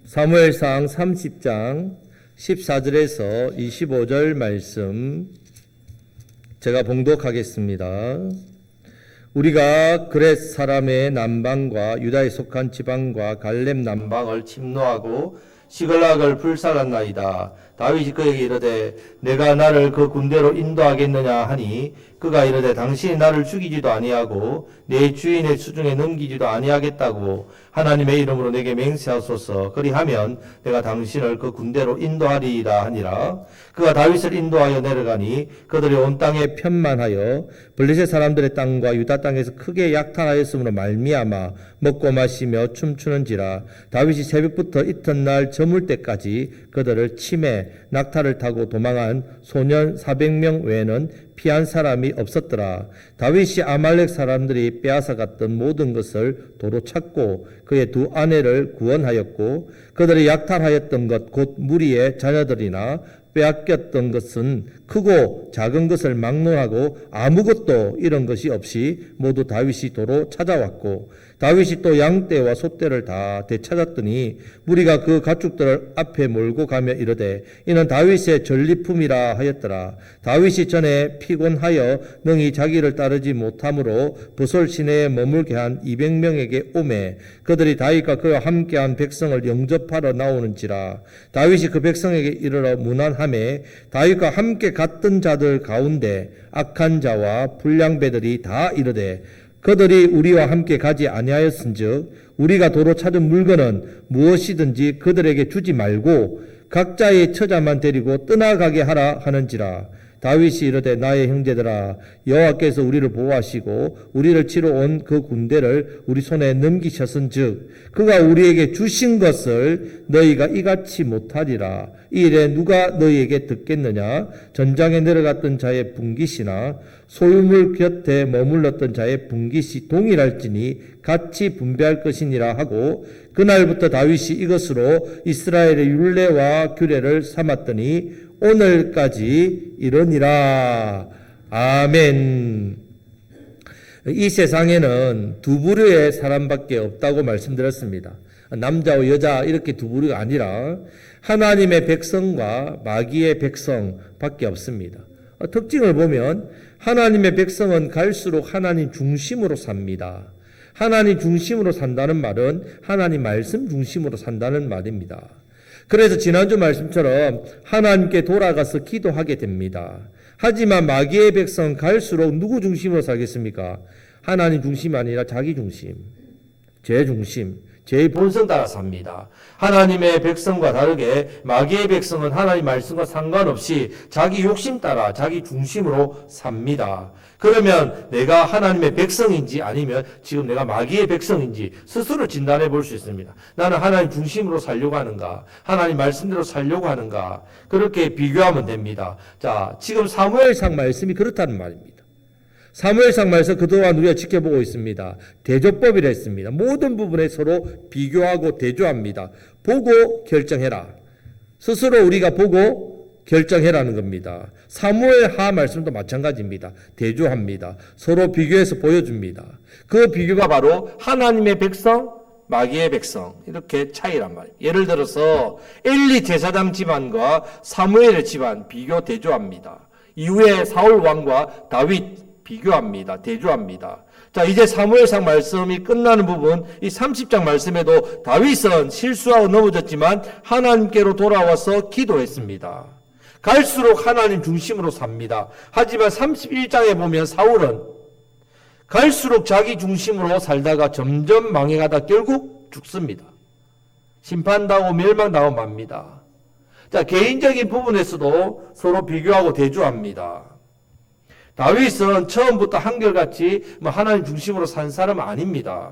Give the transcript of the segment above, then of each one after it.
사무엘상 30장 14절에서 25절 말씀 제가 봉독하겠습니다. 우리가 그렛 사람의 남방과 유다에 속한 지방과 갈렙 남방을 침노하고 시글락을 불살랐나이다. 다윗이 그에게 이르되 내가 나를 그 군대로 인도하겠느냐 하니 그가 이르되 당신이 나를 죽이지도 아니하고 내 주인의 수중에 넘기지도 아니하겠다고 하나님의 이름으로 내게 맹세하소서. 그리하면 내가 당신을 그 군대로 인도하리이다 하니라. 그가 다윗을 인도하여 내려가니 그들이 온 땅에 편만하여 블레셋 사람들의 땅과 유다 땅에서 크게 약탈하였으므로 말미암아 먹고 마시며 춤추는지라. 다윗이 새벽부터 이튿날 저물 때까지 그들을 치매 낙타를 타고 도망한 소년 400명 외에는 피한 사람이 없었더라. 다윗이 아말렉 사람들이 빼앗아갔던 모든 것을 도로 찾고 그의 두 아내를 구원하였고 그들이 약탈하였던 것 곧 무리의 자녀들이나 빼앗겼던 것은 크고 작은 것을 막론하고 아무것도 잃은 것이 없이 모두 다윗이 도로 찾아왔고 다윗이 또 양떼와 소떼를 다 되찾았더니 무리가 그 가축들을 앞에 몰고 가며 이르되 이는 다윗의 전리품이라 하였더라. 다윗이 전에 피곤하여 능히 자기를 따르지 못하므로 부솔 시내에 머물게 한 200명에게 오매 그들이 다윗과 그와 함께한 백성을 영접하러 나오는지라. 다윗이 그 백성에게 이르러 문안하매 다윗과 함께 갔던 자들 가운데 악한 자와 불량배들이 다 이르되 그들이 우리와 함께 가지 아니하였은즉 우리가 도로 찾은 물건은 무엇이든지 그들에게 주지 말고 각자의 처자만 데리고 떠나가게 하라 하는지라. 다윗이 이르되 나의 형제들아 여호와께서 우리를 보호하시고 우리를 치러 온 그 군대를 우리 손에 넘기셨은즉 그가 우리에게 주신 것을 너희가 이같이 못하리라. 이 일에 누가 너희에게 듣겠느냐? 전장에 내려갔던 자의 분깃이나 소유물 곁에 머물렀던 자의 분깃이 동일할지니 같이 분배할 것이니라 하고 그날부터 다윗이 이것으로 이스라엘의 율례와 규례를 삼았더니 오늘까지 이르니라. 아멘. 이 세상에는 두 부류의 사람밖에 없다고 말씀드렸습니다. 남자와 여자 이렇게 두 부류가 아니라 하나님의 백성과 마귀의 백성밖에 없습니다. 특징을 보면 하나님의 백성은 갈수록 하나님 중심으로 삽니다. 하나님 중심으로 산다는 말은 하나님 말씀 중심으로 산다는 말입니다. 그래서 지난주 말씀처럼 하나님께 돌아가서 기도하게 됩니다. 하지만 마귀의 백성은 갈수록 누구 중심으로 살겠습니까? 하나님 중심이 아니라 자기 중심, 제 중심, 제 본성 따라 삽니다. 하나님의 백성과 다르게 마귀의 백성은 하나님 말씀과 상관없이 자기 욕심 따라 자기 중심으로 삽니다. 그러면 내가 하나님의 백성인지 아니면 지금 내가 마귀의 백성인지 스스로 진단해 볼 수 있습니다. 나는 하나님 중심으로 살려고 하는가? 하나님 말씀대로 살려고 하는가? 그렇게 비교하면 됩니다. 자, 지금 사무엘상 말씀이 그렇다는 말입니다. 사무엘상 말씀 그동안 우리가 지켜보고 있습니다. 대조법이라 했습니다. 모든 부분에 서로 비교하고 대조합니다. 보고 결정해라. 스스로 우리가 보고 결정해라는 겁니다. 사무엘하 말씀도 마찬가지입니다. 대조합니다. 서로 비교해서 보여줍니다. 그 비교가 바로 하나님의 백성, 마귀의 백성 이렇게 차이란 말이에요. 예를 들어서 엘리 제사장 집안과 사무엘의 집안 비교 대조합니다. 이후에 사울 왕과 다윗 비교합니다. 대조합니다. 자, 이제 사무엘상 말씀이 끝나는 부분, 이 30장 말씀에도 다윗은 실수하고 넘어졌지만 하나님께로 돌아와서 기도했습니다. 갈수록 하나님 중심으로 삽니다. 하지만 31장에 보면 사울은 갈수록 자기 중심으로 살다가 점점 망해가다 결국 죽습니다. 심판당하고 멸망당하고 맙니다. 자, 개인적인 부분에서도 서로 비교하고 대조합니다. 다윗은 처음부터 한결같이 하나님 중심으로 산 사람 아닙니다.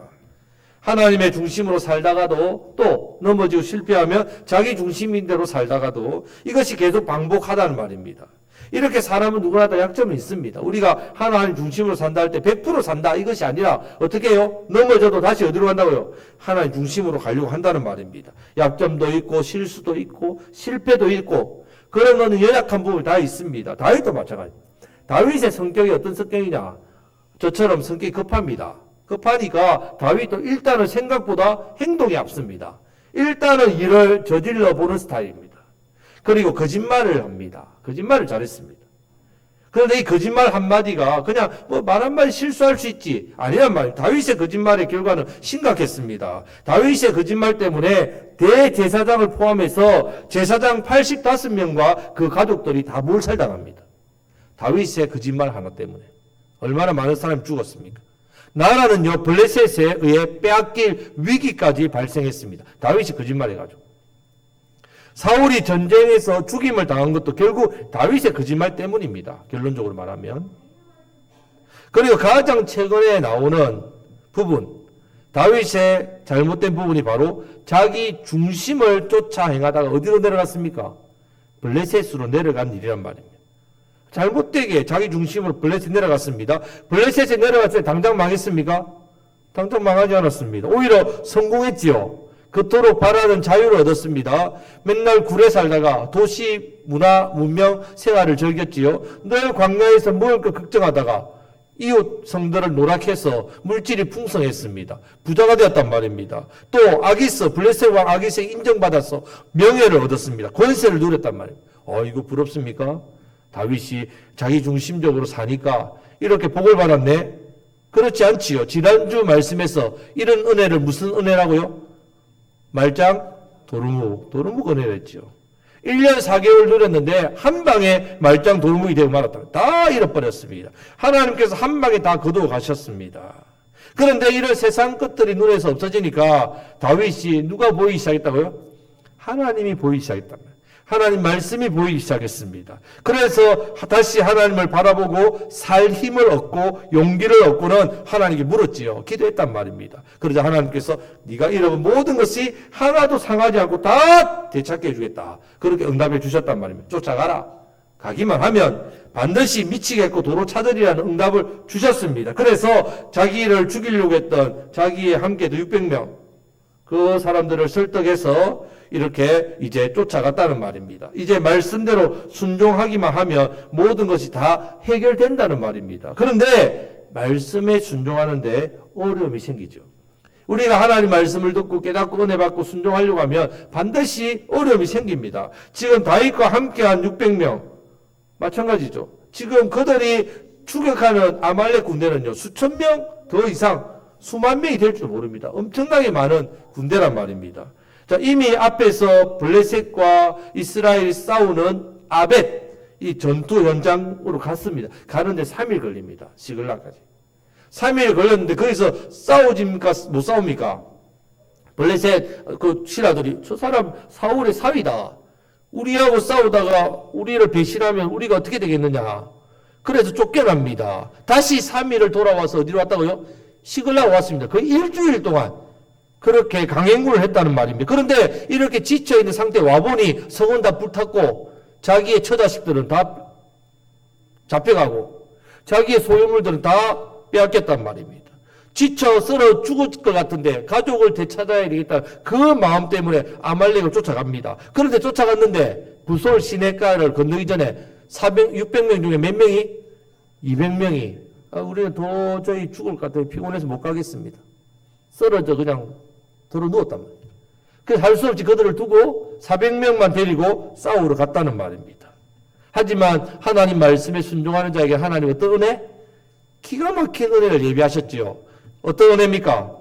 하나님의 중심으로 살다가도 또 넘어지고 실패하면 자기 중심인 대로 살다가도 이것이 계속 반복하다는 말입니다. 이렇게 사람은 누구나 다 약점이 있습니다. 우리가 하나님 중심으로 산다 할 때 100% 산다 이것이 아니라 어떻게 해요? 넘어져도 다시 어디로 간다고요? 하나님 중심으로 가려고 한다는 말입니다. 약점도 있고 실수도 있고 실패도 있고 그런 거는 연약한 부분이 다 있습니다. 다윗도 마찬가지입니다. 다윗의 성격이 어떤 성격이냐? 저처럼 성격이 급합니다. 급하니까 다윗도 일단은 생각보다 행동이 앞섭니다. 일단은 일을 저질러 보는 스타일입니다. 그리고 거짓말을 합니다. 거짓말을 잘했습니다. 그런데 이 거짓말 한마디가 그냥 뭐 말 한마디 실수할 수 있지 아니란 말이에요. 다윗의 거짓말의 결과는 심각했습니다. 다윗의 거짓말 때문에 대제사장을 포함해서 제사장 85명과 그 가족들이 다 몰살당합니다. 다윗의 거짓말 하나 때문에 얼마나 많은 사람이 죽었습니까? 나라는요 블레셋에 의해 빼앗길 위기까지 발생했습니다. 다윗이 거짓말해가지고. 사울이 전쟁에서 죽임을 당한 것도 결국 다윗의 거짓말 때문입니다. 결론적으로 말하면. 그리고 가장 최근에 나오는 부분, 다윗의 잘못된 부분이 바로 자기 중심을 쫓아 행하다가 어디로 내려갔습니까? 블레셋으로 내려간 일이란 말입니다. 잘못되게 자기 중심으로 블레셋 내려갔습니다. 블레셋에 내려갔을 때 당장 망했습니까? 당장 망하지 않았습니다. 오히려 성공했지요. 그토록 바라는 자유를 얻었습니다. 맨날 굴에 살다가 도시 문화, 문명 생활을 즐겼지요. 늘 광야에서 먹을 것 걱정하다가 이웃 성들을 노락해서 물질이 풍성했습니다. 부자가 되었단 말입니다. 또 아기스, 블레셋 왕 아기스에 인정받아서 명예를 얻었습니다. 권세를 누렸단 말입니다. 이거 부럽습니까? 다윗이 자기 중심적으로 사니까 이렇게 복을 받았네? 그렇지 않지요. 지난주 말씀에서 이런 은혜를 무슨 은혜라고요? 말짱 도루묵 은혜랬죠. 1년 4개월 누렸는데 한 방에 말짱 도루묵이 되고 말았다. 다 잃어버렸습니다. 하나님께서 한 방에 다 거두어 가셨습니다. 그런데 이런 세상 것들이 눈에서 없어지니까 다윗이 누가 보이기 시작했다고요? 하나님이 보이기 시작했단 말이에요. 하나님 말씀이 보이기 시작했습니다. 그래서 다시 하나님을 바라보고 살 힘을 얻고 용기를 얻고는 하나님께 물었지요. 기도했단 말입니다. 그러자 하나님께서 네가 잃어본 모든 것이 하나도 상하지 않고 다 되찾게 해주겠다. 그렇게 응답해 주셨단 말입니다. 쫓아가라. 가기만 하면 반드시 미치겠고 도로 찾으리라는 응답을 주셨습니다. 그래서 자기를 죽이려고 했던 자기의 함께도 600명 그 사람들을 설득해서 이렇게 이제 쫓아갔다는 말입니다. 이제 말씀대로 순종하기만 하면 모든 것이 다 해결된다는 말입니다. 그런데 말씀에 순종하는데 어려움이 생기죠. 우리가 하나님 말씀을 듣고 깨닫고 은혜 받고 순종하려고 하면 반드시 어려움이 생깁니다. 지금 다윗과 함께한 600명 마찬가지죠. 지금 그들이 추격하는 아말렉 군대는요 수천 명 더 이상 수만 명이 될 줄 모릅니다. 엄청나게 많은 군대란 말입니다. 자, 이미 앞에서 블레셋과 이스라엘이 싸우는 아벳, 이 전투 현장으로 갔습니다. 가는데 3일 걸립니다. 시글락까지. 3일 걸렸는데 거기서 싸우집니까? 못 싸웁니까? 블레셋 그 신하들이 저 사람 사울의 사위다. 우리하고 싸우다가 우리를 배신하면 우리가 어떻게 되겠느냐. 그래서 쫓겨납니다. 다시 3일을 돌아와서 어디로 왔다고요? 시글락 왔습니다. 거의 일주일 동안 그렇게 강행군을 했다는 말입니다. 그런데 이렇게 지쳐있는 상태에 와보니 성은 다 불탔고 자기의 처자식들은 다 잡혀가고 자기의 소유물들은 다 빼앗겼단 말입니다. 지쳐 쓰러 죽을 것 같은데 가족을 되찾아야 되겠다. 그 마음 때문에 아말렉을 쫓아갑니다. 그런데 쫓아갔는데 부솔 시내가를 건너기 전에 600명 중에 몇 명이? 200명이 우리는 도저히 죽을 것 같아요. 피곤해서 못 가겠습니다. 쓰러져 그냥 들어 누웠단 말이에요. 그래서 할 수 없이 그들을 두고 400명만 데리고 싸우러 갔다는 말입니다. 하지만 하나님 말씀에 순종하는 자에게 하나님 어떤 은혜? 기가 막힌 은혜를 예비하셨지요. 어떤 은혜입니까?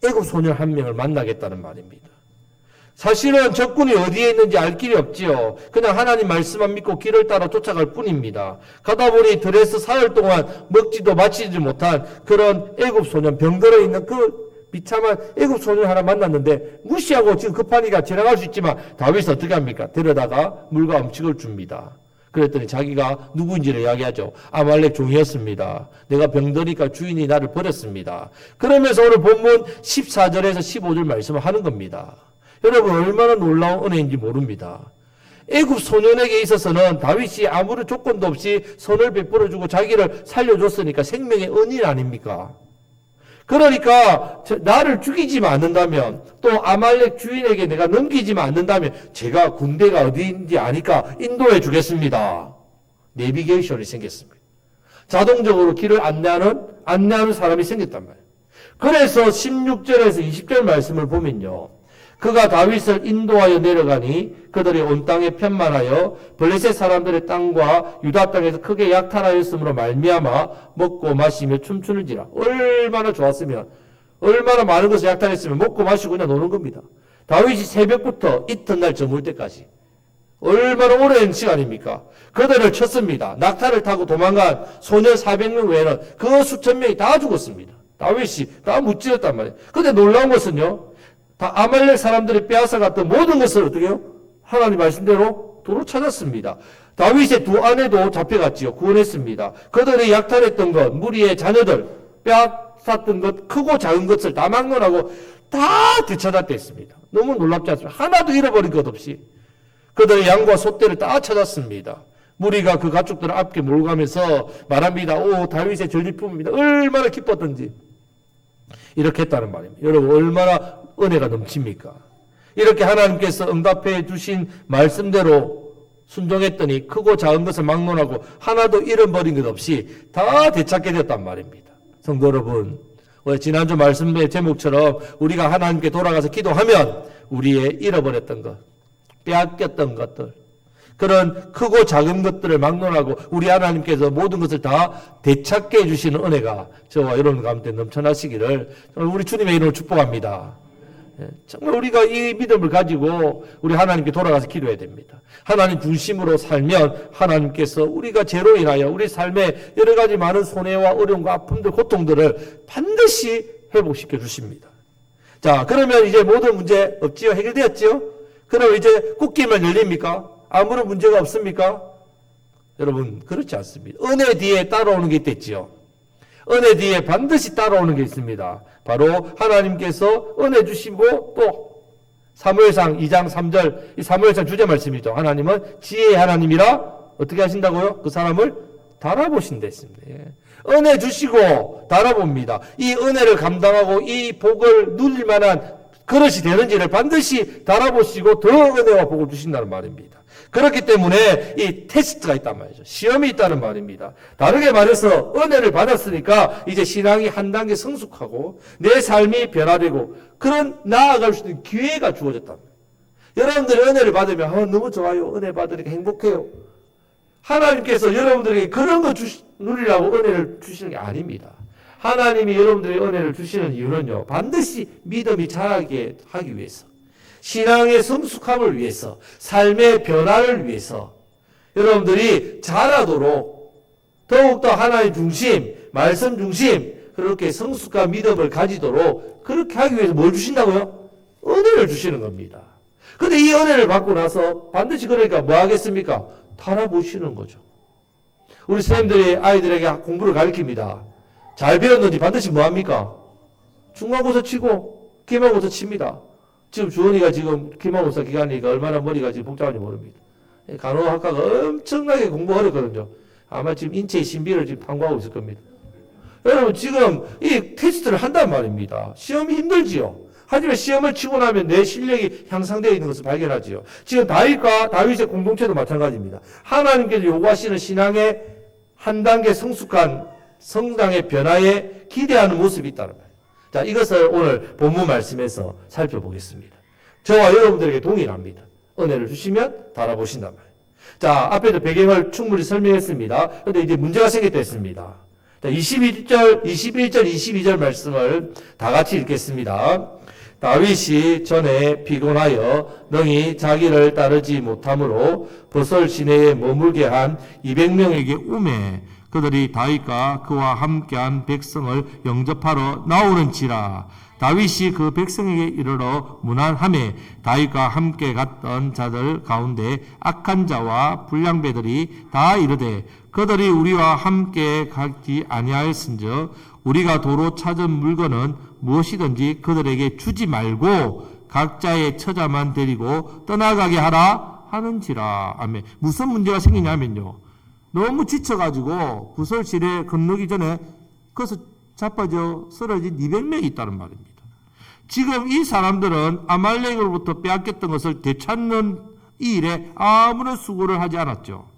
애굽 소년 한 명을 만나겠다는 말입니다. 사실은 적군이 어디에 있는지 알 길이 없지요. 그냥 하나님 말씀만 믿고 길을 따라 쫓아갈 뿐입니다. 가다 보니 들에서 사흘 동안 먹지도 마시지 못한 그런 애굽 소년, 병들어 있는 그 비참한 애굽 소년 하나 만났는데 무시하고 지금 급하니까 지나갈 수 있지만 다윗은 어떻게 합니까? 데려다가 물과 음식을 줍니다. 그랬더니 자기가 누구인지를 이야기하죠. 아말렉 종이었습니다. 내가 병드니까 주인이 나를 버렸습니다. 그러면서 오늘 본문 14절에서 15절 말씀을 하는 겁니다. 여러분 얼마나 놀라운 은혜인지 모릅니다. 애굽 소년에게 있어서는 다윗이 아무런 조건도 없이 선을 베풀어주고 자기를 살려줬으니까 생명의 은인 아닙니까? 그러니까 나를 죽이지만 않는다면 또 아말렉 주인에게 내가 넘기지만 않는다면 제가 군대가 어디인지 아니까 인도해 주겠습니다. 내비게이션이 생겼습니다. 자동적으로 길을 안내하는 사람이 생겼단 말이에요. 그래서 16절에서 20절 말씀을 보면요. 그가 다윗을 인도하여 내려가니 그들이 온 땅에 편만하여 블레셋 사람들의 땅과 유다 땅에서 크게 약탈하였으므로 말미암아 먹고 마시며 춤추는지라. 얼마나 좋았으면, 얼마나 많은 것을 약탈했으면 먹고 마시고 그냥 노는 겁니다. 다윗이 새벽부터 이튿날 저물 때까지 얼마나 오랜 시간입니까? 그들을 쳤습니다. 낙타를 타고 도망간 소년 400명 외에는 그 수천 명이 다 죽었습니다. 다윗이 다 무찌렀단 말이에요. 근데 놀라운 것은요, 다 아말렉 사람들이 빼앗아갔던 모든 것을 어떻게 해요? 하나님 말씀대로 도로 찾았습니다. 다윗의 두 아내도 잡혀갔지요. 구원했습니다. 그들이 약탈했던 것, 무리의 자녀들, 빼앗았던 것, 크고 작은 것을 다 막론하고 다 되찾았다 했습니다. 너무 놀랍지 않습니까? 하나도 잃어버린 것 없이. 그들의 양과 소떼를 다 찾았습니다. 무리가 그 가축들을 앞에 몰고 가면서 말합니다. 오, 다윗의 전리품입니다. 얼마나 기뻤던지. 이렇게 했다는 말입니다. 여러분, 얼마나 은혜가 넘칩니까? 이렇게 하나님께서 응답해 주신 말씀대로 순종했더니 크고 작은 것을 막론하고 하나도 잃어버린 것 없이 다 되찾게 되었단 말입니다. 성도 여러분, 지난주 말씀의 제목처럼 우리가 하나님께 돌아가서 기도하면 우리의 잃어버렸던 것, 빼앗겼던 것들, 그런 크고 작은 것들을 막론하고 우리 하나님께서 모든 것을 다 되찾게 해주시는 은혜가 저와 여러분 가운데 넘쳐나시기를 우리 주님의 이름으로 축복합니다. 정말 우리가 이 믿음을 가지고 우리 하나님께 돌아가서 기도해야 됩니다. 하나님 중심으로 살면 하나님께서 우리가 죄로 인하여 우리 삶에 여러 가지 많은 손해와 어려움과 아픔들, 고통들을 반드시 회복시켜 주십니다. 자, 그러면 이제 모든 문제 없지요? 해결되었지요? 그럼 이제 꽃길만 열립니까? 아무런 문제가 없습니까? 여러분, 그렇지 않습니다. 은혜 뒤에 따라오는 게 있겠지요. 은혜 뒤에 반드시 따라오는 게 있습니다. 바로 하나님께서 은혜 주시고 또 사무엘상 2장 3절, 이 사무엘상 주제 말씀이죠. 하나님은 지혜의 하나님이라 어떻게 하신다고요? 그 사람을 달아보신다 했습니다. 예. 은혜 주시고 달아봅니다. 이 은혜를 감당하고 이 복을 누릴 만한 그릇이 되는지를 반드시 달아보시고 더 은혜와 복을 주신다는 말입니다. 그렇기 때문에 이 테스트가 있단 말이죠. 시험이 있다는 말입니다. 다르게 말해서 은혜를 받았으니까 이제 신앙이 한 단계 성숙하고 내 삶이 변화되고 그런 나아갈 수 있는 기회가 주어졌다. 여러분들이 은혜를 받으면 너무 좋아요. 은혜 받으니까 행복해요. 하나님께서 여러분들에게 그런 거 누리라고 은혜를 주시는 게 아닙니다. 하나님이 여러분들의 은혜를 주시는 이유는요, 반드시 믿음이 자라게 하기 위해서, 신앙의 성숙함을 위해서, 삶의 변화를 위해서, 여러분들이 자라도록 더욱더 하나님 중심, 말씀 중심, 그렇게 성숙한 믿음을 가지도록 그렇게 하기 위해서 뭘 주신다고요? 은혜를 주시는 겁니다. 근데 이 은혜를 받고 나서 반드시 그러니까 뭐 하겠습니까? 달아보시는 거죠. 우리 선생님들이 아이들에게 공부를 가르칩니다. 잘 배웠는지 반드시 뭐합니까? 중간고사 치고 기말고사 칩니다. 지금 주원이가 지금 기말고사 기간이니까 얼마나 머리가 지금 복잡한지 모릅니다. 간호학과가 엄청나게 공부 어렵거든요. 아마 지금 인체의 신비를 지금 탐구하고 있을 겁니다. 여러분 지금 이 테스트를 한단 말입니다. 시험이 힘들지요. 하지만 시험을 치고 나면 내 실력이 향상되어 있는 것을 발견하지요. 지금 다윗의 공동체도 마찬가지입니다. 하나님께서 요구하시는 신앙의 한 단계 성숙한 성장의 변화에 기대하는 모습이 있다는 말이에요. 자, 이것을 오늘 본문 말씀에서 살펴보겠습니다. 저와 여러분들에게 동일합니다. 은혜를 주시면 달아보신단 말이에요. 자, 앞에도 배경을 충분히 설명했습니다. 그런데 이제 문제가 생겼다 했습니다. 자, 21절, 22절 말씀을 다 같이 읽겠습니다. 다윗이 전에 피곤하여 능히 자기를 따르지 못하므로 버설 시내에 머물게 한 200명에게 오매 그들이 다윗과 그와 함께한 백성을 영접하러 나오는지라. 다윗이 그 백성에게 이르러 문안하매 다윗과 함께 갔던 자들 가운데 악한 자와 불량배들이 다 이르되 그들이 우리와 함께 가지 아니하였은즉 우리가 도로 찾은 물건은 무엇이든지 그들에게 주지 말고 각자의 처자만 데리고 떠나가게 하라 하는지라. 아멘. 무슨 문제가 생기냐면요, 너무 지쳐가지고 부설실에 건너기 전에 거기서 자빠져 쓰러진 200명이 있다는 말입니다. 지금 이 사람들은 아말렉으로부터 빼앗겼던 것을 되찾는 이 일에 아무런 수고를 하지 않았죠.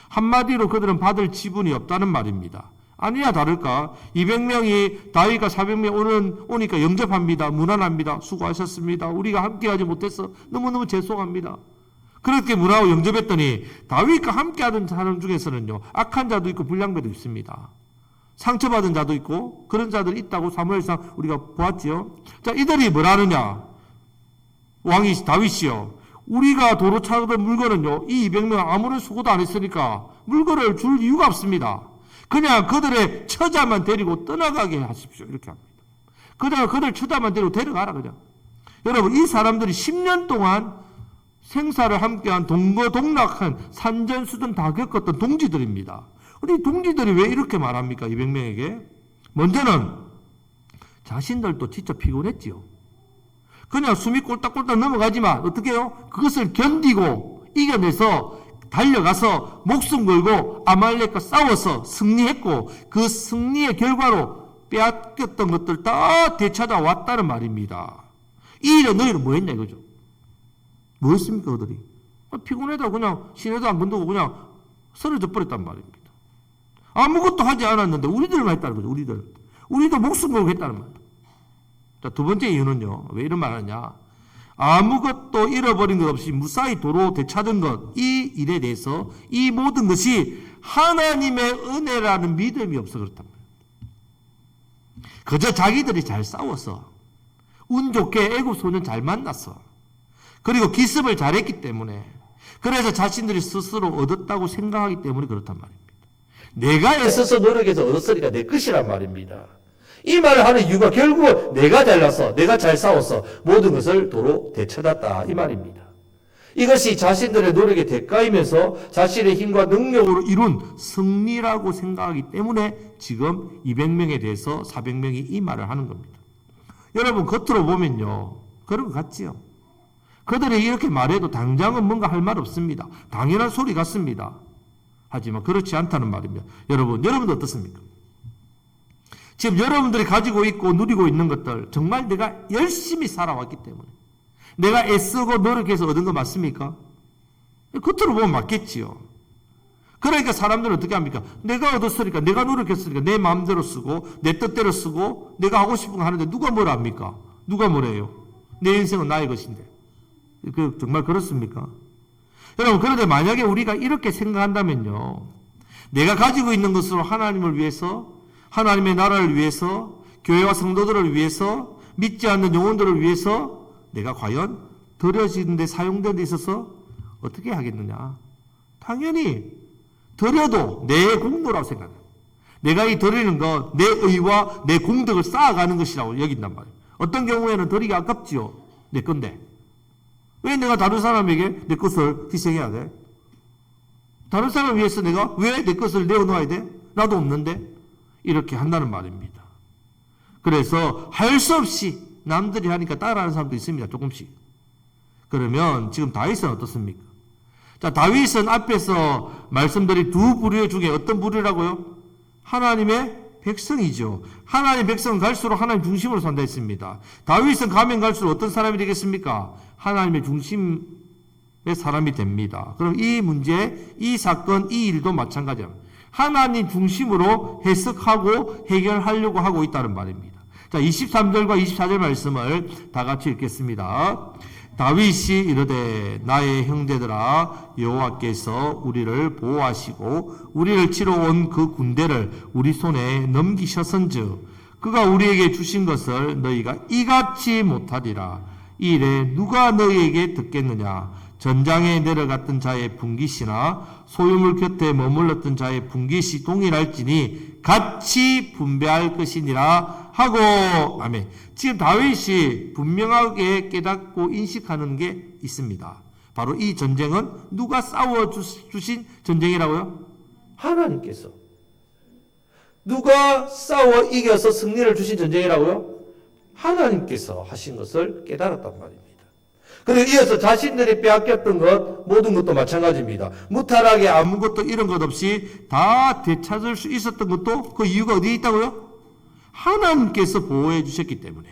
한마디로 그들은 받을 지분이 없다는 말입니다. 아니야 다를까 200명이 다윗과 400명 오니까 영접합니다. 무난합니다. 수고하셨습니다. 우리가 함께하지 못해서 너무너무 죄송합니다. 그렇게 문하고 영접했더니 다윗과 함께하던 사람 중에서는요 악한 자도 있고 불량배도 있습니다. 상처받은 자도 있고 그런 자들이 있다고 사무엘상 우리가 보았지요. 자, 이들이 뭐라느냐? 왕이 다윗이요. 우리가 도로 차던 물건은요. 이 200명 아무런 수고도 안 했으니까 물건을 줄 이유가 없습니다. 그냥 그들의 처자만 데리고 떠나가게 하십시오. 이렇게 합니다. 그냥 그들 처자만 데리고 데려가라 그냥. 여러분 이 사람들이 10년 동안 생사를 함께한 동거동락한 산전수전 다 겪었던 동지들입니다. 우리 동지들이 왜 이렇게 말합니까? 200명에게. 먼저는 자신들도 진짜 피곤했지요. 그냥 숨이 꼴딱꼴딱 넘어가지만 어떻게 해요? 그것을 견디고 이겨내서 달려가서 목숨 걸고 아말렉과 싸워서 승리했고 그 승리의 결과로 빼앗겼던 것들 다 되찾아왔다는 말입니다. 이 일에 너희는 뭐 했냐 이거죠. 뭐 했습니까 그들이? 피곤하다고 그냥 시내도 안 건드고 그냥 쓰러져 버렸단 말입니다. 아무것도 하지 않았는데 우리들만 했다는 거죠. 우리도 목숨 걸고 했다는 말이에요. 자, 두 번째 이유는요. 왜 이런 말 하냐? 아무것도 잃어버린 것 없이 무사히 도로 되찾은 것, 이 일에 대해서 이 모든 것이 하나님의 은혜라는 믿음이 없어 그렇단 말이에요. 그저 자기들이 잘 싸워서 운 좋게 애굽 소년 잘 만났어. 그리고 기습을 잘했기 때문에 그래서 자신들이 스스로 얻었다고 생각하기 때문에 그렇단 말입니다. 내가 애써서 노력해서 얻었으니까 내 것이란 말입니다. 이 말을 하는 이유가 결국 내가 잘나서 내가 잘 싸워서 모든 것을 도로 되찾았다 이 말입니다. 이것이 자신들의 노력의 대가이면서 자신의 힘과 능력으로 이룬 승리라고 생각하기 때문에 지금 200명에 대해서 400명이 이 말을 하는 겁니다. 여러분 겉으로 보면요 그런 것 같지요. 그들이 이렇게 말해도 당장은 뭔가 할 말 없습니다. 당연한 소리 같습니다. 하지만 그렇지 않다는 말입니다. 여러분도 어떻습니까? 지금 여러분들이 가지고 있고 누리고 있는 것들 정말 내가 열심히 살아왔기 때문에 내가 애쓰고 노력해서 얻은 거 맞습니까? 겉으로 보면 맞겠지요. 그러니까 사람들은 어떻게 합니까? 내가 얻었으니까 내가 노력했으니까 내 마음대로 쓰고 내 뜻대로 쓰고 내가 하고 싶은 거 하는데 누가 뭐라 합니까? 누가 뭐래요? 내 인생은 나의 것인데. 정말 그렇습니까? 여러분 그런데 만약에 우리가 이렇게 생각한다면요. 내가 가지고 있는 것으로 하나님을 위해서 하나님의 나라를 위해서 교회와 성도들을 위해서 믿지 않는 영혼들을 위해서 내가 과연 드려지는 데 사용되는 데 있어서 어떻게 하겠느냐. 당연히 드려도 내 공로라고 생각해요. 내가 이 드리는 것 내 의와 내 공덕을 쌓아가는 것이라고 여긴단 말이에요. 어떤 경우에는 드리기 아깝지요. 내 건데. 왜 내가 다른 사람에게 내 것을 희생해야 돼? 다른 사람을 위해서 내가 왜 내 것을 내어놓아야 돼? 나도 없는데? 이렇게 한다는 말입니다. 그래서 할 수 없이 남들이 하니까 따라하는 사람도 있습니다. 조금씩. 그러면 지금 다윗은 어떻습니까? 자, 다윗은 앞에서 말씀드린 두 부류 중에 어떤 부류라고요? 하나님의 백성이죠. 하나님 백성은 갈수록 하나님 중심으로 산다 했습니다. 다윗은 가면 갈수록 어떤 사람이 되겠습니까? 하나님의 중심의 사람이 됩니다. 그럼 이 문제, 이 사건, 이 일도 마찬가지입니다. 하나님 중심으로 해석하고 해결하려고 하고 있다는 말입니다. 자, 23절과 24절 말씀을 다 같이 읽겠습니다. 다윗이 이르되 나의 형제들아 여호와께서 우리를 보호하시고 우리를 치러 온 그 군대를 우리 손에 넘기셨은즉 그가 우리에게 주신 것을 너희가 이같이 못하리라. 이 일에 누가 너희에게 듣겠느냐? 전장에 내려갔던 자의 분깃이나 소유물 곁에 머물렀던 자의 분깃이 동일할지니 같이 분배할 것이니라 하고. 아멘. 지금 다윗이 분명하게 깨닫고 인식하는 게 있습니다. 바로 이 전쟁은 누가 싸워주신 전쟁이라고요? 하나님께서. 누가 싸워 이겨서 승리를 주신 전쟁이라고요? 하나님께서 하신 것을 깨달았단 말입니다. 그리고 이어서 자신들이 빼앗겼던 것 모든 것도 마찬가지입니다. 무탈하게 아무것도 이런 것 없이 다 되찾을 수 있었던 것도 그 이유가 어디에 있다고요? 하나님께서 보호해 주셨기 때문에.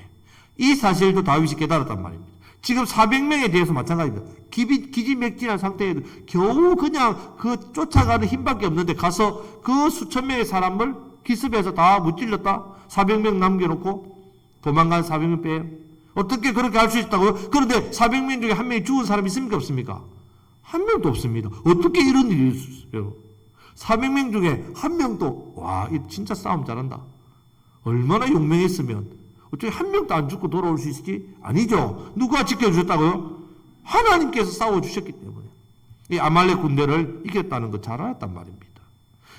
이 사실도 다윗이 깨달았단 말입니다. 지금 400명에 대해서 마찬가지입니다. 기지맥진한 상태에도 겨우 그냥 그 쫓아가는 힘밖에 없는데 가서 그 수천 명의 사람을 기습해서 다 무찔렀다? 400명 남겨놓고 도망간 400명 빼요. 어떻게 그렇게 할 수 있다고요? 그런데 400명 중에 한 명이 죽은 사람이 있습니까? 없습니까? 한 명도 없습니다. 어떻게 이런 일이 있어요? 400명 중에 한 명도, 와, 이 진짜 싸움 잘한다. 얼마나 용맹했으면 어떻게 한 명도 안 죽고 돌아올 수 있지? 아니죠. 누가 지켜주셨다고요? 하나님께서 싸워주셨기 때문에 이 아말렉 군대를 이겼다는 거 잘 알았단 말입니다.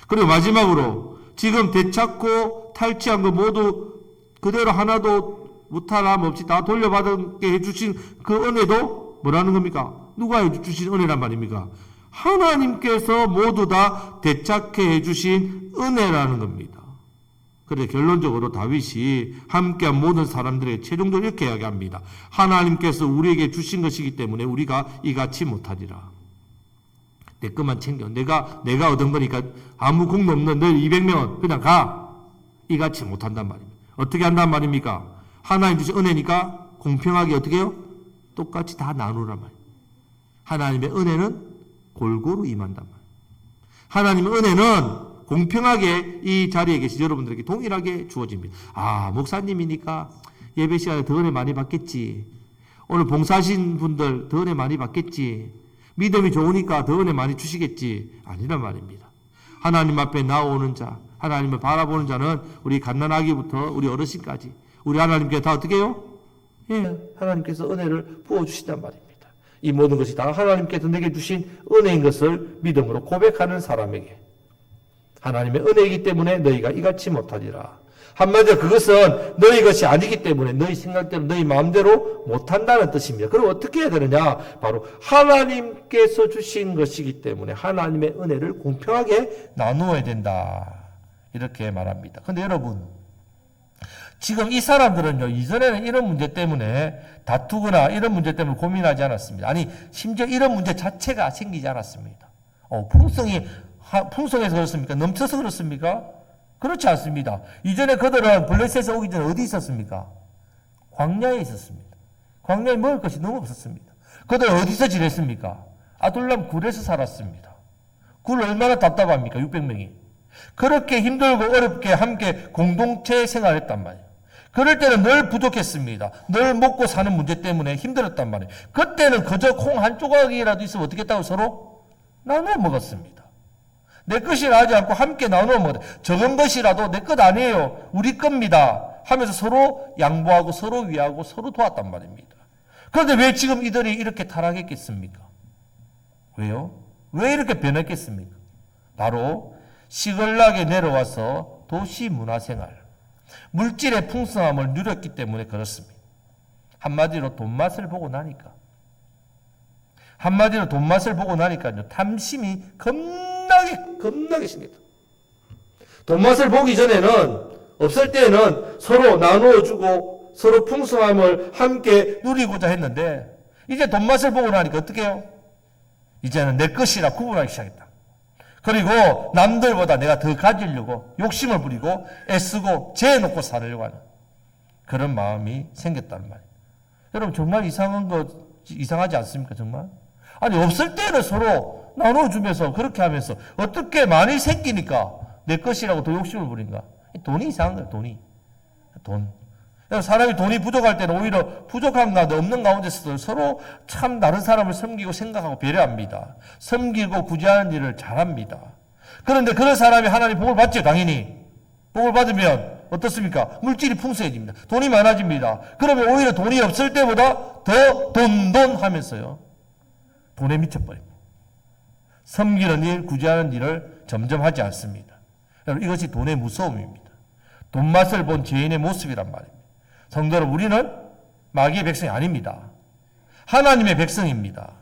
그리고 마지막으로 지금 되찾고 탈취한 거 모두 그대로 하나도 무탈함 없이 다 돌려받게 해주신 그 은혜도 뭐라는 겁니까? 누가 해주신 은혜란 말입니까? 하나님께서 모두 다 되찾게 해주신 은혜라는 겁니다. 그래 결론적으로 다윗이 함께한 모든 사람들에게 최종적으로 이렇게 이야기합니다. 하나님께서 우리에게 주신 것이기 때문에 우리가 이같이 못하리라. 내 것만 챙겨. 내가 얻은 거니까 아무 공도 없는 너 200명은 그냥 가. 이같이 못한단 말입니다. 어떻게 한단 말입니까? 하나님 주신 은혜니까 공평하게 어떻게 해요? 똑같이 다 나누란 말이에요. 하나님의 은혜는 골고루 임한단 말이에요. 하나님의 은혜는 공평하게 이 자리에 계신 여러분들에게 동일하게 주어집니다. 아, 목사님이니까 예배 시간에 더 은혜 많이 받겠지. 오늘 봉사하신 분들 더 은혜 많이 받겠지. 믿음이 좋으니까 더 은혜 많이 주시겠지. 아니란 말입니다. 하나님 앞에 나오는 자, 하나님을 바라보는 자는 우리 갓난아기부터 우리 어르신까지 우리 하나님께 다 어떻게 해요? 예, 하나님께서 은혜를 부어주신단 말입니다. 이 모든 것이 다 하나님께서 내게 주신 은혜인 것을 믿음으로 고백하는 사람에게 하나님의 은혜이기 때문에 너희가 이같이 못하리라. 한마디로 그것은 너희 것이 아니기 때문에 너희 생각대로 너희 마음대로 못한다는 뜻입니다. 그럼 어떻게 해야 되느냐? 바로 하나님께서 주신 것이기 때문에 하나님의 은혜를 공평하게 나누어야 된다. 이렇게 말합니다. 근데 여러분 지금 이 사람들은요, 이전에는 이런 문제 때문에 다투거나 이런 문제 때문에 고민하지 않았습니다. 아니, 심지어 이런 문제 자체가 생기지 않았습니다. 풍성해서 그렇습니까? 넘쳐서 그렇습니까? 그렇지 않습니다. 이전에 그들은 블레셋에 오기 전에 어디 있었습니까? 광야에 있었습니다. 광야에 먹을 것이 너무 없었습니다. 그들은 어디서 지냈습니까? 아둘람 굴에서 살았습니다. 굴 얼마나 답답합니까? 600명이. 그렇게 힘들고 어렵게 함께 공동체 생활했단 말이에요. 그럴 때는 늘 부족했습니다. 늘 먹고 사는 문제 때문에 힘들었단 말이에요. 그때는 그저 콩 한 조각이라도 있으면 어떻게 했다고 서로 나눠 먹었습니다. 내 것이라 하지 않고 함께 나눠 먹었다. 적은 것이라도 내 것 아니에요. 우리 겁니다. 하면서 서로 양보하고 서로 위하고 서로 도왔단 말입니다. 그런데 왜 지금 이들이 이렇게 타락했겠습니까? 왜요? 왜 이렇게 변했겠습니까? 바로 시글락에 내려와서 도시 문화생활, 물질의 풍성함을 누렸기 때문에 그렇습니다. 한마디로 돈 맛을 보고 나니까요. 탐심이 겁나게 생겼다. 돈 맛을 보기 전에는 없을 때는 서로 나누어주고 서로 풍성함을 함께 누리고자 했는데 이제 돈 맛을 보고 나니까 어떻게 해요? 이제는 내 것이라 구분하기 시작했다. 그리고 남들보다 내가 더 가지려고 욕심을 부리고 애쓰고 재놓고 살려고 하는 그런 마음이 생겼단 말이에요. 여러분 정말 이상하지 않습니까? 정말? 아니 없을 때는 서로 나눠주면서 그렇게 하면서 어떻게 많이 생기니까 내 것이라고 더 욕심을 부린가? 돈이 이상한 거예요. 돈. 사람이 돈이 부족할 때는 오히려 부족한 가운데 없는 가운데서도 서로 참 다른 사람을 섬기고 생각하고 배려합니다. 섬기고 구제하는 일을 잘합니다. 그런데 그런 사람이 하나님 복을 받죠. 당연히. 복을 받으면 어떻습니까? 물질이 풍성해집니다. 돈이 많아집니다. 그러면 오히려 돈이 없을 때보다 더 돈 하면서요. 돈에 미쳐버립니다. 섬기는 일, 구제하는 일을 점점 하지 않습니다. 여러분 이것이 돈의 무서움입니다. 돈 맛을 본 죄인의 모습이란 말입니다. 성도 여러분, 우리는 마귀의 백성이 아닙니다. 하나님의 백성입니다.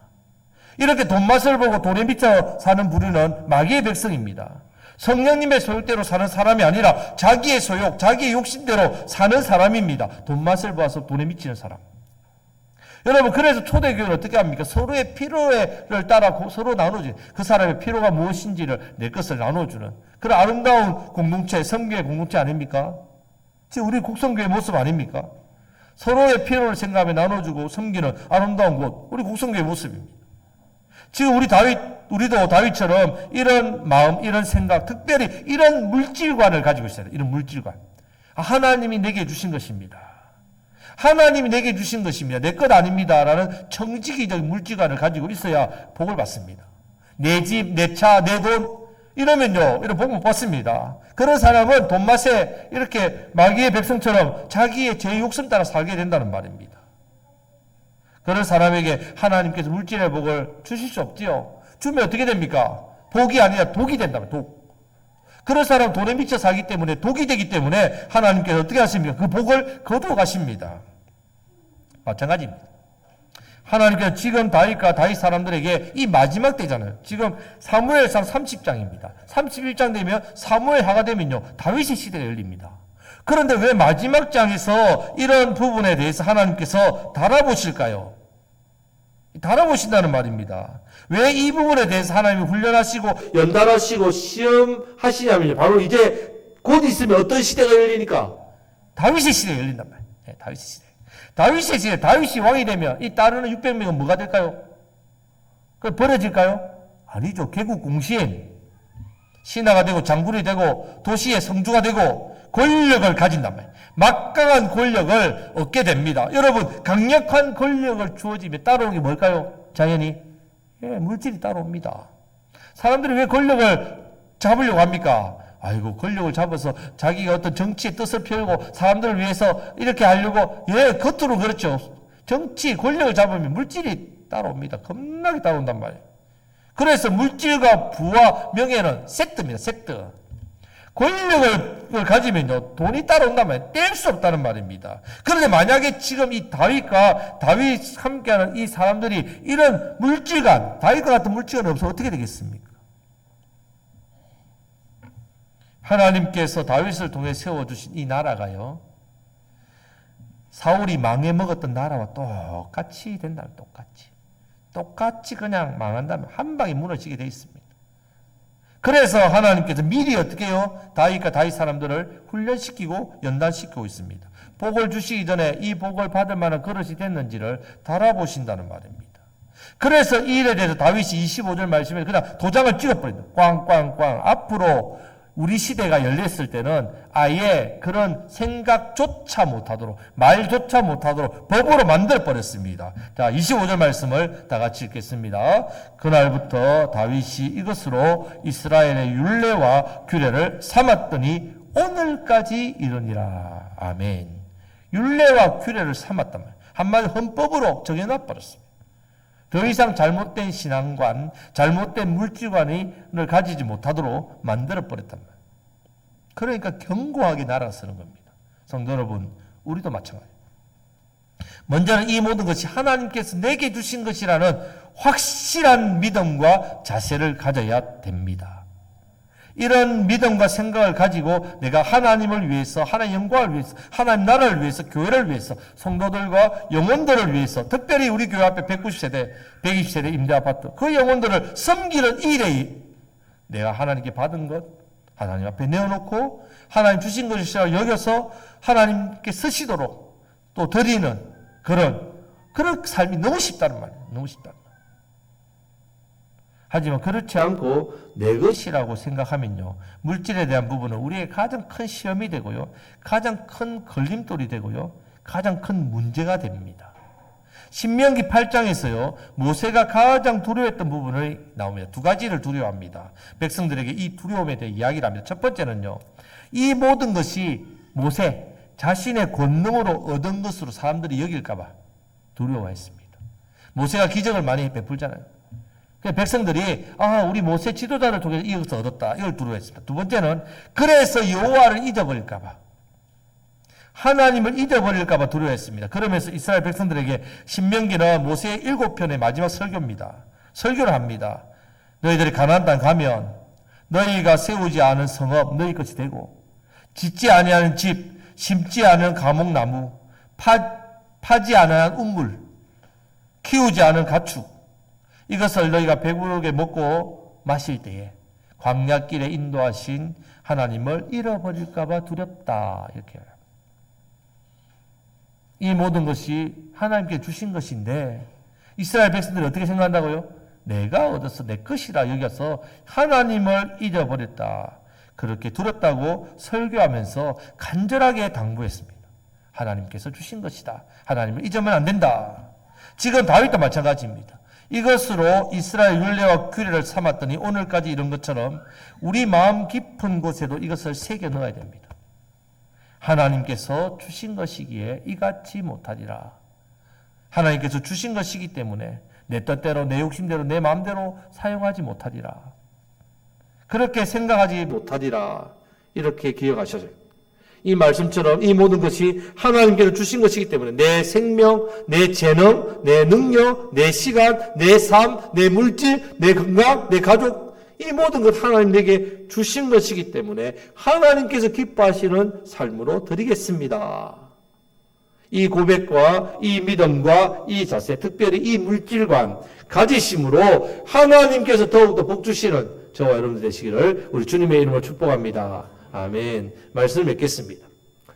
이렇게 돈 맛을 보고 돈에 미쳐 사는 부류는 마귀의 백성입니다. 성령님의 소욕대로 사는 사람이 아니라 자기의 소욕, 자기의 욕심대로 사는 사람입니다. 돈 맛을 봐서 돈에 미치는 사람. 여러분, 그래서 초대교회는 어떻게 합니까? 서로의 필요를 따라 서로 나눠주는, 그 사람의 필요가 무엇인지를 내 것을 나눠주는 그런 아름다운 공동체, 섬기의 공동체 아닙니까? 지금 우리 국성교회 모습 아닙니까? 서로의 필요를 생각하며 나눠주고 섬기는 아름다운 곳, 우리 국성교회 모습입니다. 지금 우리도 다윗처럼 이런 마음, 이런 생각, 특별히 이런 물질관을 가지고 있어야 돼요. 이런 물질관. 하나님이 내게 주신 것입니다. 하나님이 내게 주신 것입니다. 내 것 아닙니다. 라는 청지기적인 물질관을 가지고 있어야 복을 받습니다. 내 집, 내 차, 내 돈, 이러면요, 이런 복을 못 받습니다. 그런 사람은 돈맛에 이렇게 마귀의 백성처럼 자기의 제 욕심 따라 살게 된다는 말입니다. 그런 사람에게 하나님께서 물질의 복을 주실 수 없지요. 주면 어떻게 됩니까? 복이 아니라 독이 된다면 독. 그런 사람 돈에 미쳐 살기 때문에 독이 되기 때문에 하나님께서 어떻게 하십니까? 그 복을 거두어 가십니다. 마찬가지입니다. 하나님께서 지금 다윗과 다윗 사람들에게 이 마지막 때잖아요. 지금 사무엘상 30장입니다. 31장 되면 사무엘하가 되면요, 다윗의 시대가 열립니다. 그런데 왜 마지막 장에서 이런 부분에 대해서 하나님께서 달아보실까요? 달아보신다는 말입니다. 왜 이 부분에 대해서 하나님이 훈련하시고 연단하시고 시험하시냐면요, 바로 이제 곧 있으면 어떤 시대가 열리니까? 다윗의 시대가 열린단 말이에요. 네, 다윗의 시대. 다윗의 시대, 다윗이 왕이 되면 이 따르는 600명은 뭐가 될까요? 그 버려질까요? 아니죠. 개국 공신, 신하가 되고 장군이 되고 도시의 성주가 되고 권력을 가진단 말이에요. 막강한 권력을 얻게 됩니다. 여러분, 강력한 권력을 주어지면 따라오는 게 뭘까요? 당연히 물질이 따라옵니다. 사람들이 왜 권력을 잡으려고 합니까? 아이고, 권력을 잡아서 자기가 어떤 정치의 뜻을 펴고 사람들을 위해서 이렇게 하려고, 겉으로 그렇죠. 정치, 권력을 잡으면 물질이 따라옵니다. 겁나게 따라온단 말이에요. 그래서 물질과 부와 명예는 세트입니다. 세트. 권력을 가지면요, 돈이 따라온단 말이에요. 뗄 수 없다는 말입니다. 그런데 만약에 지금 이 다윗과 다윗 함께하는 이 사람들이 이런 물질관, 다윗과 같은 물질관이 없으면 어떻게 되겠습니까? 하나님께서 다윗을 통해 세워주신 이 나라가요, 사울이 망해먹었던 나라와 똑같이 된다면 똑같이 그냥 망한다면 한 방에 무너지게 돼 있습니다. 그래서 하나님께서 미리 어떻게 해요? 다윗과 다윗 사람들을 훈련시키고 연단시키고 있습니다. 복을 주시기 전에 이 복을 받을 만한 그릇이 됐는지를 달아보신다는 말입니다. 그래서 이 일에 대해서 다윗이 25절 말씀에 그냥 도장을 찍어버린다. 꽝꽝꽝. 앞으로 우리 시대가 열렸을 때는 아예 그런 생각조차 못하도록, 말조차 못하도록 법으로 만들어버렸습니다. 자, 25절 말씀을 다 같이 읽겠습니다. 그날부터 다윗이 이것으로 이스라엘의 율례와 규례를 삼았더니 오늘까지 이르니라. 아멘. 율례와 규례를 삼았단 말이에요. 한마디 헌법으로 정해놔버렸습니다. 더 이상 잘못된 신앙관, 잘못된 물질관을 가지지 못하도록 만들어버렸단 말이에요. 그러니까 견고하게 날아서는 겁니다. 성도 여러분, 우리도 마찬가지입니다. 먼저는 이 모든 것이 하나님께서 내게 주신 것이라는 확실한 믿음과 자세를 가져야 됩니다. 이런 믿음과 생각을 가지고 내가 하나님을 위해서, 하나님 영광을 위해서, 하나님 나라를 위해서, 교회를 위해서, 성도들과 영혼들을 위해서, 특별히 우리 교회 앞에 190세대, 120세대 임대아파트, 그 영혼들을 섬기는 일에 내가 하나님께 받은 것, 하나님 앞에 내어놓고 하나님 주신 것이라 여겨서 하나님께 쓰시도록 또 드리는 그런 삶이 너무 쉽다는 말이에요. 너무 쉽다는 말이에요. 하지만 그렇지 않고 내 것이라고 생각하면요, 물질에 대한 부분은 우리의 가장 큰 시험이 되고요, 가장 큰 걸림돌이 되고요, 가장 큰 문제가 됩니다. 신명기 8장에서요, 모세가 가장 두려워했던 부분을 나옵니다. 두 가지를 두려워합니다. 백성들에게 이 두려움에 대해 이야기를 합니다. 첫 번째는요, 이 모든 것이 모세 자신의 권능으로 얻은 것으로 사람들이 여길까봐 두려워했습니다. 모세가 기적을 많이 베풀잖아요. 백성들이 우리 모세 지도자를 통해서 이것을 얻었다, 이걸 두려워했습니다. 두 번째는 그래서 여호와를 잊어버릴까봐, 하나님을 잊어버릴까봐 두려워했습니다. 그러면서 이스라엘 백성들에게 신명기는 모세의 7편의 마지막 설교입니다. 설교를 합니다. 너희들이 가나안 땅 가면 너희가 세우지 않은 성읍 너희 것이 되고, 짓지 아니하는 집, 심지 않은 가목나무, 파지 않은 우물, 키우지 않은 가축, 이것을 너희가 배부르게 먹고 마실 때에 광야길에 인도하신 하나님을 잃어버릴까봐 두렵다. 이렇게 해요. 이 모든 것이 하나님께 주신 것인데 이스라엘 백성들이 어떻게 생각한다고요? 내가 얻어서 내 것이라 여겨서 하나님을 잊어버렸다. 그렇게 들었다고 설교하면서 간절하게 당부했습니다. 하나님께서 주신 것이다. 하나님을 잊으면 안 된다. 지금 다윗도 마찬가지입니다. 이것으로 이스라엘 율례와 규례를 삼았더니 오늘까지 이런 것처럼 우리 마음 깊은 곳에도 이것을 새겨 넣어야 됩니다. 하나님께서 주신 것이기에 이같지 못하리라. 하나님께서 주신 것이기 때문에 내 뜻대로 내 욕심대로 내 마음대로 사용하지 못하리라. 그렇게 생각하지 못하리라. 이렇게 기억하셔야 돼요. 이 말씀처럼 이 모든 것이 하나님께서 주신 것이기 때문에 내 생명, 내 재능, 내 능력, 내 시간, 내 삶, 내 물질, 내 건강, 내 가족, 이 모든 것 하나님 내게 주신 것이기 때문에 하나님께서 기뻐하시는 삶으로 드리겠습니다. 이 고백과 이 믿음과 이 자세, 특별히 이 물질관 가지심으로 하나님께서 더욱더 복 주시는 저와 여러분들 되시기를 우리 주님의 이름으로 축복합니다. 아멘. 말씀을 맺겠습니다.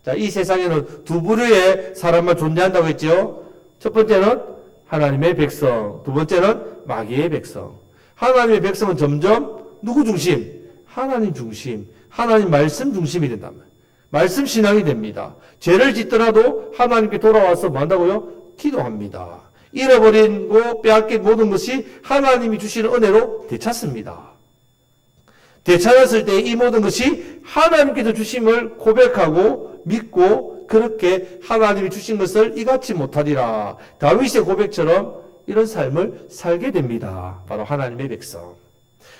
자, 이 세상에는 두 부류의 사람만 존재한다고 했죠. 첫 번째는 하나님의 백성, 두 번째는 마귀의 백성. 하나님의 백성은 점점 누구 중심? 하나님 중심, 하나님 말씀 중심이 된다면 말씀 신앙이 됩니다. 죄를 짓더라도 하나님께 돌아와서 뭐 한다고요? 기도합니다. 잃어버린 거 빼앗긴 모든 것이 하나님이 주시는 은혜로 되찾습니다. 되찾았을 때 이 모든 것이 하나님께서 주심을 고백하고 믿고 그렇게 하나님이 주신 것을 이같이 못하리라. 다윗의 고백처럼 이런 삶을 살게 됩니다. 바로 하나님의 백성.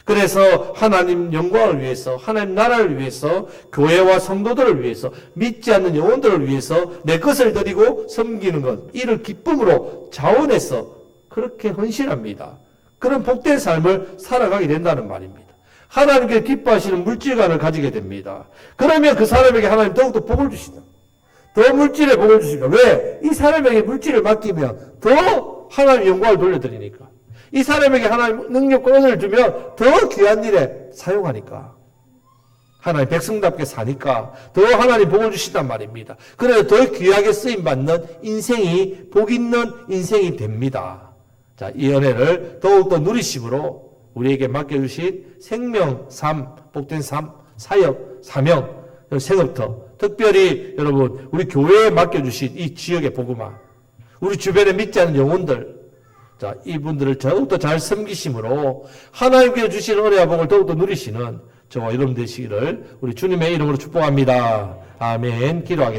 그래서 하나님 영광을 위해서, 하나님 나라를 위해서, 교회와 성도들을 위해서, 믿지 않는 영혼들을 위해서 내 것을 드리고 섬기는 것, 이를 기쁨으로 자원해서 그렇게 헌신합니다. 그런 복된 삶을 살아가게 된다는 말입니다. 하나님께 기뻐하시는 물질관을 가지게 됩니다. 그러면 그 사람에게 하나님 더욱더 복을 주시다. 더 물질에 복을 주십니다. 왜? 이 사람에게 물질을 맡기면 더 하나님 영광을 돌려드리니까. 이 사람에게 하나님 능력과 은혜를 주면 더 귀한 일에 사용하니까. 하나님 백성답게 사니까 더 하나님 복을 주신단 말입니다. 그래서 더 귀하게 쓰임받는 인생이, 복 있는 인생이 됩니다. 자, 이 은혜를 더욱더 누리심으로 우리에게 맡겨주신 생명, 삶, 복된 삶, 사역, 사명, 생업터, 특별히 여러분 우리 교회에 맡겨주신 이 지역의 복음화, 우리 주변에 믿지 않는 영혼들, 자, 이분들을 더욱더 잘 섬기심으로 하나님께서 주시는 은혜와 복을 더욱더 누리시는 저와 여러분 되시기를 우리 주님의 이름으로 축복합니다. 아멘. 기도하겠습니다.